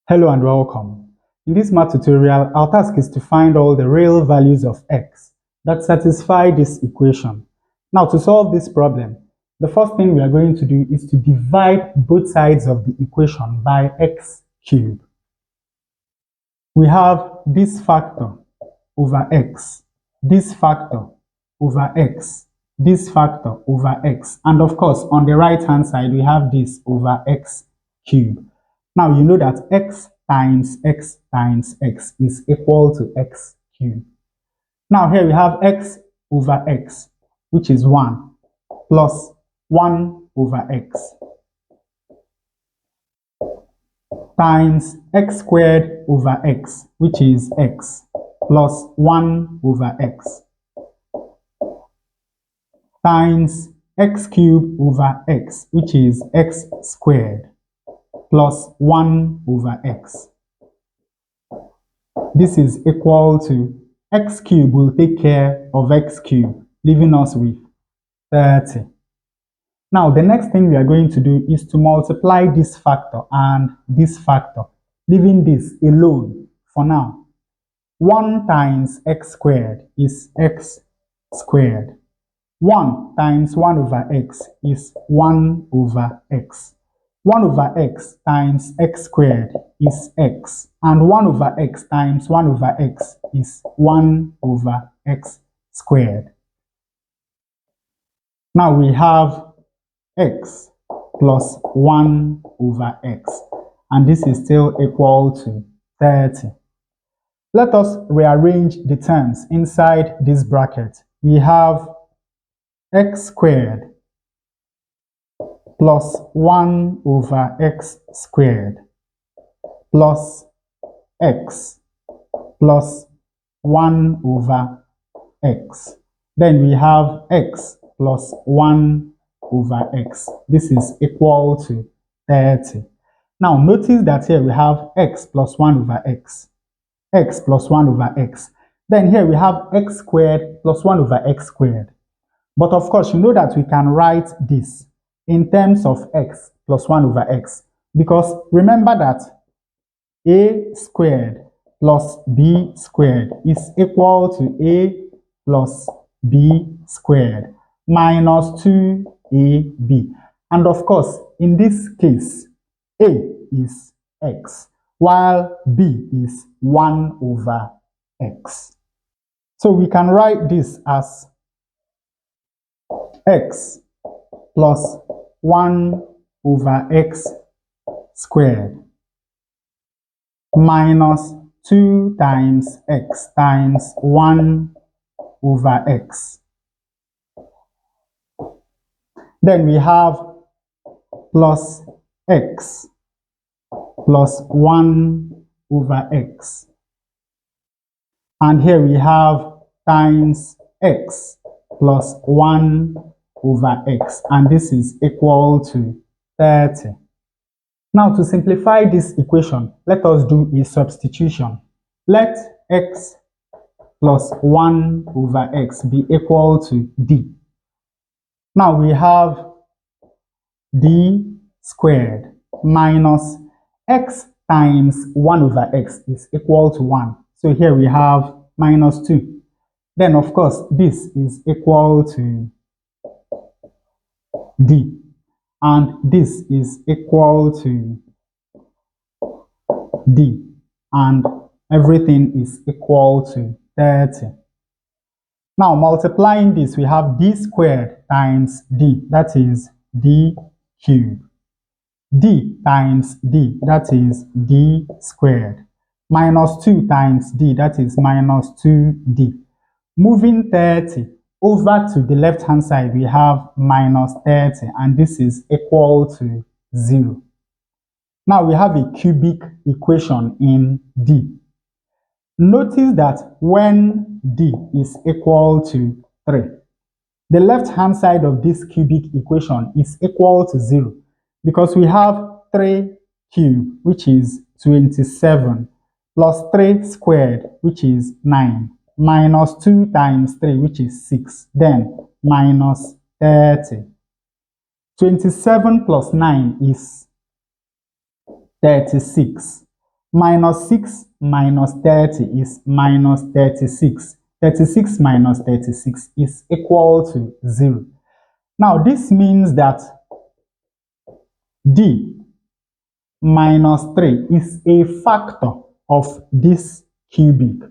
Hello and welcome. In this math tutorial, our task is to find all the real values of x that satisfy this equation. Now, to solve this problem, the first thing we are going to do is to divide both sides of the equation by x cubed. We have this factor over x, this factor over x, this factor over x, and of course, on the right-hand side, we have this over x cubed. Now, you know that x times x times x is equal to x cubed. Now, here we have x over x, which is 1, plus 1 over x, times x squared over x, which is x, plus 1 over x, times x cubed over x, which is x squared, plus 1 over x. This is equal to x cubed will take care of x cubed, leaving us with 30. Now, the next thing we are going to do is to multiply this factor and this factor, leaving this alone for now. 1 times x squared is x squared. 1 times 1 over x is 1 over x. 1 over x times x squared is x, and 1 over x times 1 over x is 1 over x squared. Now we have x plus 1 over x, and this is still equal to 30. Let us rearrange the terms inside this bracket. We have x squared plus 1 over x squared plus x plus 1 over x. Then we have x plus 1 over x. This is equal to 30. Now notice that here we have x plus 1 over x, x plus 1 over x. Then here we have x squared plus 1 over x squared. But of course, you know that we can write this in terms of x plus 1 over x, because remember that a squared plus b squared is equal to a plus b squared minus 2ab. And of course, in this case, a is x, while b is 1 over x. So we can write this as x plus 1 over x squared minus 2 times x times 1 over x. Then we have plus x plus 1 over x. And here we have times x plus 1 over x, and this is equal to 30. Now, to simplify this equation, let us do a substitution. Let x plus 1 over x be equal to d. Now we have d squared minus x times 1 over x is equal to 1. So here we have minus 2. Then, of course, this is equal to d, and this is equal to d, and everything is equal to 30. Now, multiplying this, we have d squared times d, that is d cubed. D times d, that is d squared. Minus 2 times d, that is minus 2d. Moving 30 over to the left-hand side, we have minus 30, and this is equal to 0. Now we have a cubic equation in D. Notice that when D is equal to 3, the left-hand side of this cubic equation is equal to 0, because we have 3 cubed, which is 27, plus 3 squared, which is 9, minus 2 times 3, which is 6, then minus 30. 27 plus 9 is 36. Minus 6 minus 30 is minus 36. 36 minus 36 is equal to 0. Now, this means that d minus 3 is a factor of this cubic.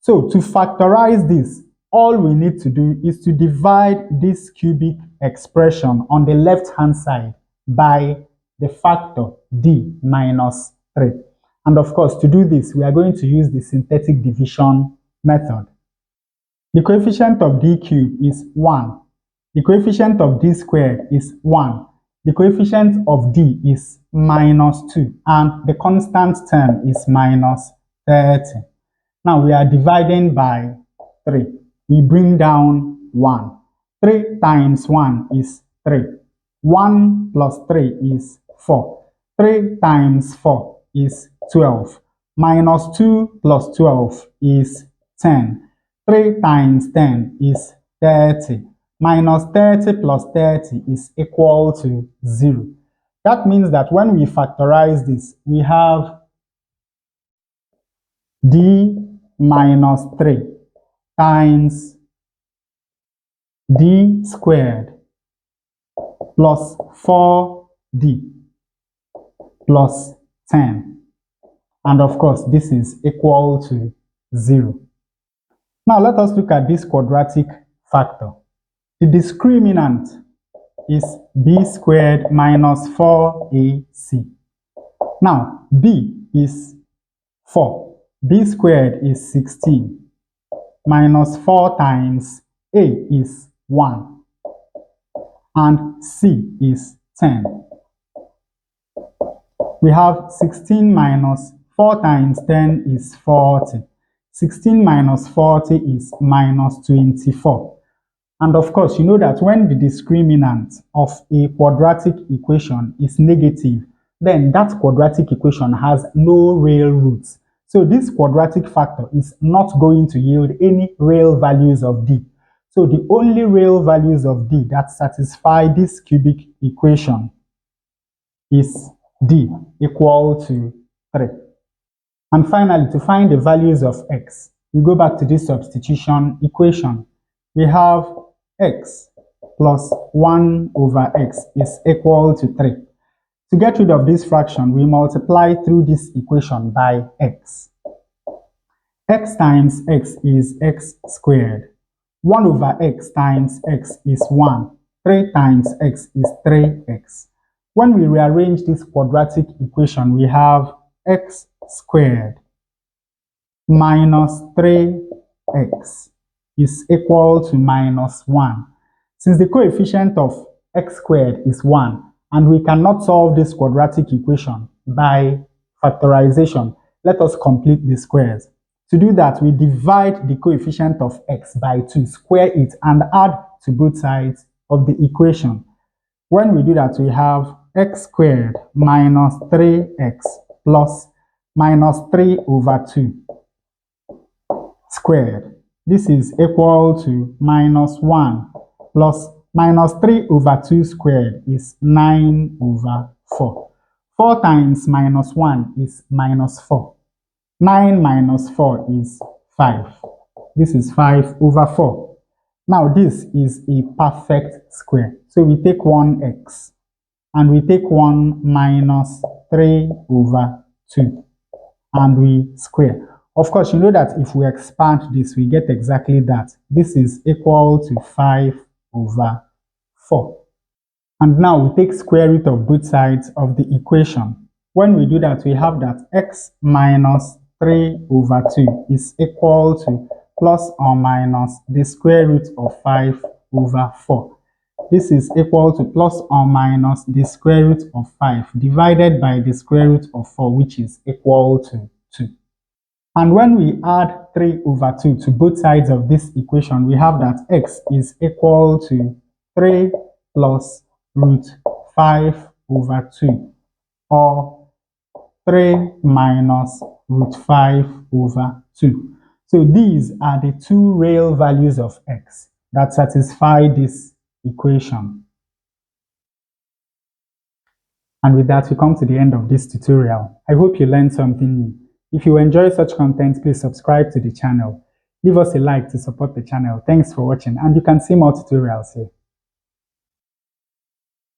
So, to factorize this, all we need to do is to divide this cubic expression on the left-hand side by the factor d minus 3. And of course, to do this, we are going to use the synthetic division method. The coefficient of d cubed is 1. The coefficient of d squared is 1. The coefficient of d is minus 2. And the constant term is minus 30. Now we are dividing by 3. We bring down 1. 3 times 1 is 3. 1 plus 3 is 4. 3 times 4 is 12. Minus 2 plus 12 is 10. 3 times 10 is 30. Minus 30 plus 30 is equal to 0. That means that when we factorize this, we have d minus 3 times d squared plus 4d plus 10. And of course, this is equal to 0. Now let us look at this quadratic factor. The discriminant is b squared minus 4ac. Now, b is 4. b squared is 16. Minus 4 times a is 1. And c is 10. We have 16 minus 4 times 10 is 40. 16 minus 40 is minus 24. And of course, you know that when the discriminant of a quadratic equation is negative, then that quadratic equation has no real roots. So this quadratic factor is not going to yield any real values of d. So the only real values of d that satisfy this cubic equation is d equal to 3. And finally, to find the values of x, we go back to this substitution equation. We have x plus 1 over x is equal to 3. To get rid of this fraction, we multiply through this equation by x. X times x is x squared. 1 over x times x is 1. 3 times x is 3x. When we rearrange this quadratic equation, we have x squared minus 3x is equal to minus 1. Since the coefficient of x squared is 1, and we cannot solve this quadratic equation by factorization, let us complete the squares. To do that, we divide the coefficient of x by 2, square it, and add to both sides of the equation. When we do that, we have x squared minus 3x plus minus 3 over 2 squared. This is equal to minus 1 plus minus 3 over 2 squared is 9 over 4. 4 times minus 1 is minus 4. 9 minus 4 is 5. This is 5 over 4. Now this is a perfect square. So we take 1x and we take 1 minus 3 over 2 and we square. Of course, you know that if we expand this, we get exactly that. This is equal to 5 over 4. And now we take square root of both sides of the equation. When we do that, we have that x minus 3 over 2 is equal to plus or minus the square root of 5 over 4. This is equal to plus or minus the square root of 5 divided by the square root of 4, which is equal to 2. And when we add 3 over 2 to both sides of this equation, we have that x is equal to 3 plus root 5 over 2, or 3 minus root 5 over 2. So these are the two real values of x that satisfy this equation. And with that, we come to the end of this tutorial. I hope you learned something new. If you enjoy such content, please subscribe to the channel. Leave us a like to support the channel. Thanks for watching, and you can see more tutorials here.